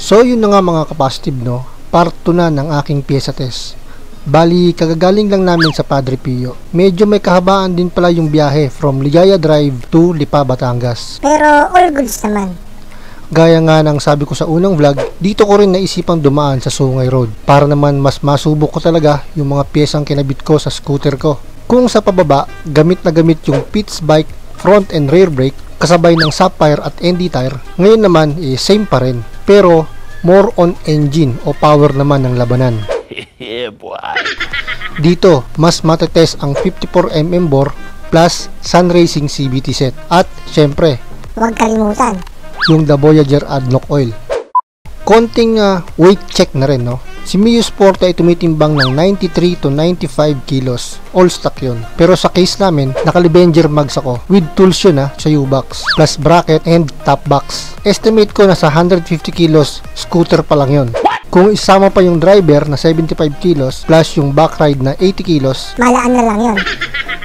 So yun na nga mga kapositive, no? Part 2 na ng aking pyesa test. Bali, kagagaling lang namin sa Padre Pio. Medyo may kahabaan din pala yung biyahe from Ligaya Drive to Lipa, Batangas. Pero all goods naman. Gaya nga ng sabi ko sa unang vlog, dito ko rin naisipang dumaan sa Sungay Road para naman mas masubok ko talaga yung mga piyesang kinabit ko sa scooter ko. Kung sa pababa, gamit na gamit yung Pitts Bike front and rear brake kasabay ng Sapphire at ND tire, ngayon naman same pa rin, pero more on engine o power naman ng labanan. Yeah, boy. Dito, mas matetest ang 54mm bore plus Sun Racing CVT set at syempre, Huwag kalimutan. yung The Voyager Adnoc Oil. Konting weight check na rin, no? Si Mio Sport ay tumitimbang ng 93 to 95 kilos. All stock yun. Pero sa case namin, naka-Livenger mags ako. With tools yun sa U-box. Plus bracket and top box. Estimate ko na sa 150 kilos, scooter pa lang yun. Kung isama pa yung driver na 75 kilos plus yung back ride na 80 kilos, Malaan na lang yun.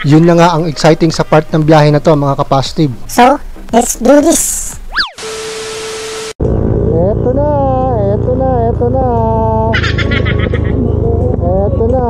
yun na nga ang exciting sa part ng biyahe na to mga kapositive. So, let's do this. Eto na, eto na, eto na. Eto na.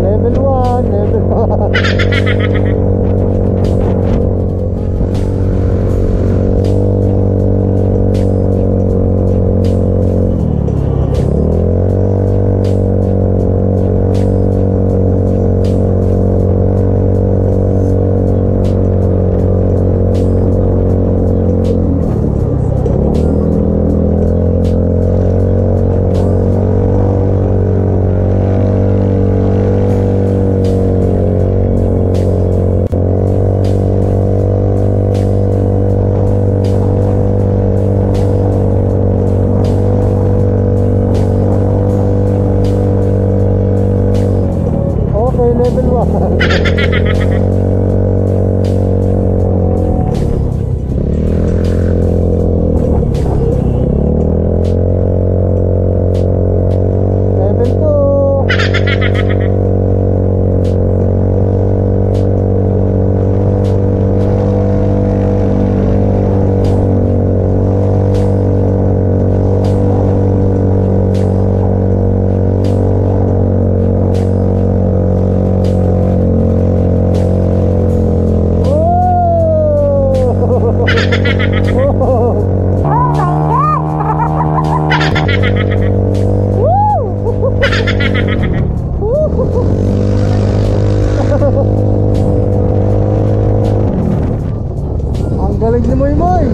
Level 1, level 1. Okay, level 1. Level 2. Ang galing ni Moy Moy.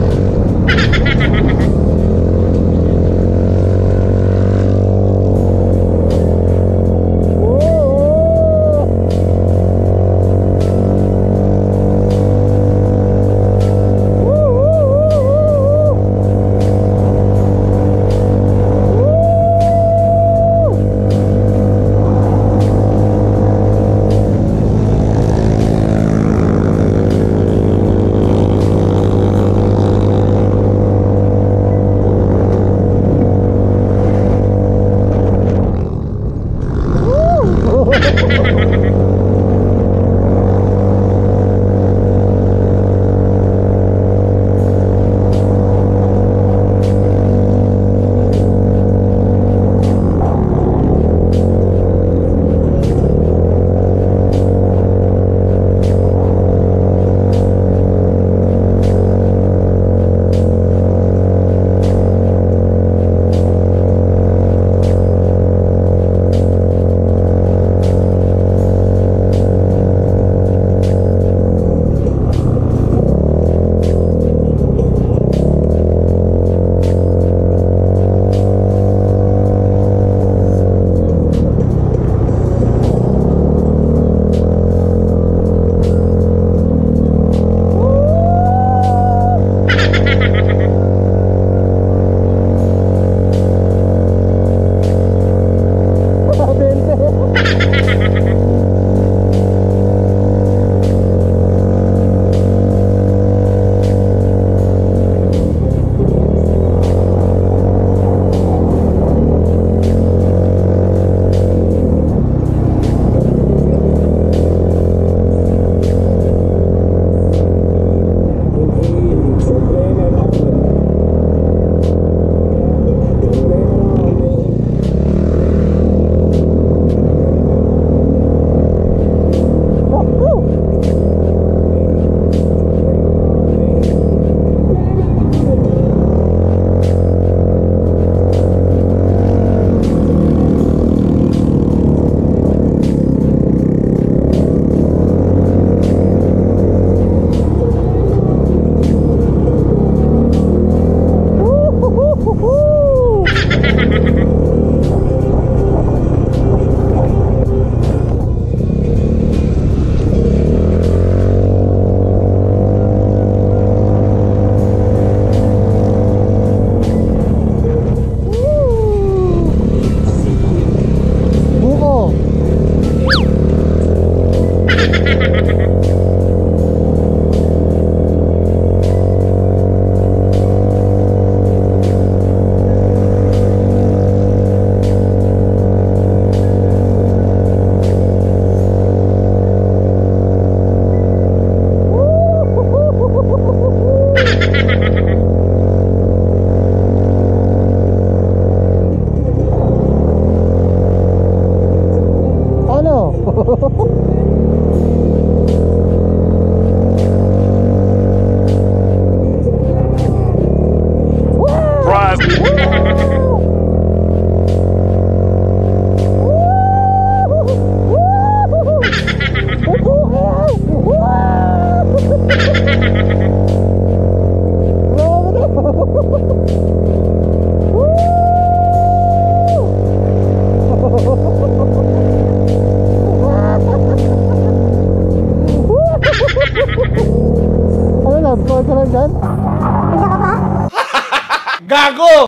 Gago!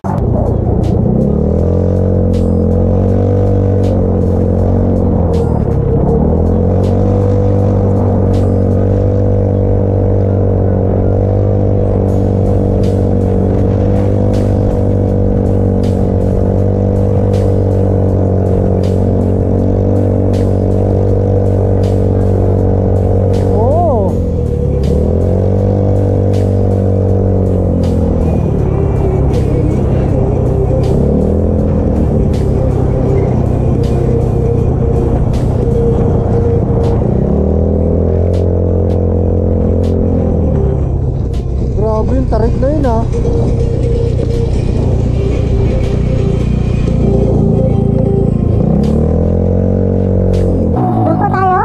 Grabe yung tarik na yun ah. Doon po tayo?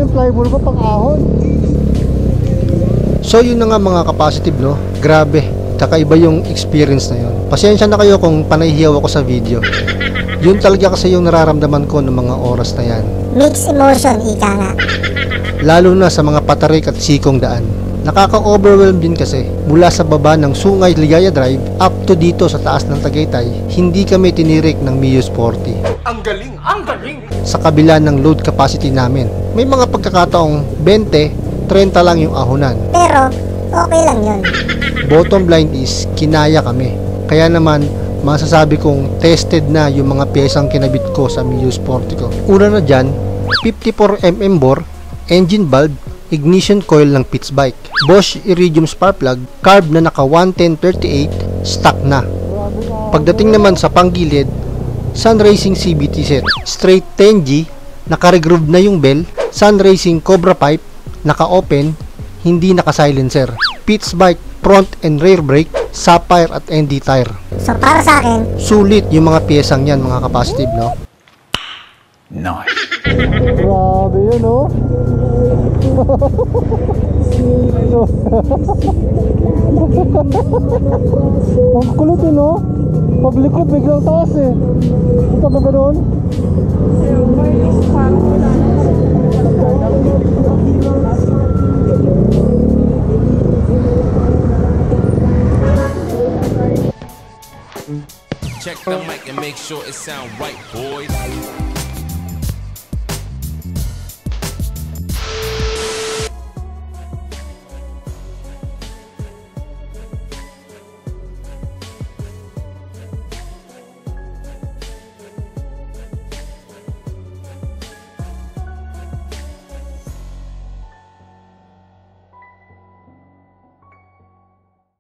yung flyball ko pang ahon. So yun na nga mga ka-positive, no? Grabe, kakaiba yung experience na yun. Pasensya na kayo kung panahihiyaw ako sa video. Yun talaga kasi yung nararamdaman ko ng mga oras na yan. Mixed emotion, ika nga. Lalo na sa mga patarik at sikong daan. Nakaka-overwhelm din kasi mula sa baba ng Sungay Ligaya Drive up to dito sa taas ng Tagaytay, hindi kami tinirik ng Mio Sporty. Ang galing! Ang galing! Sa kabila ng load capacity namin, may mga pagkakataong 20, 30 lang yung ahonan. Pero, okay lang yun. Bottom line is, kinaya kami. Kaya naman, masasabi kong tested na yung mga piyesang kinabit ko sa Mio Sporty ko. Una na dyan, 54mm bore, engine bulb, ignition coil ng Pitts bike, Bosch Iridium spark plug, carb na naka 11038, stock na. Pagdating naman sa panggilid, Sun Racing CBT set, straight 10G, naka-regroove na yung bell, Sun Racing Cobra pipe, naka-open, hindi naka-silencer, Pitts bike front and rear brake, Sapphire at ND tire. So para sa akin, Sulit yung mga piyesang yan mga ka-positive, no? Nice! Grabe yun, no? Ang kulit yun, no? Pagliko, biglang taas eh. Ito ba ganoon? Check the mic and make sure it sound right, boys.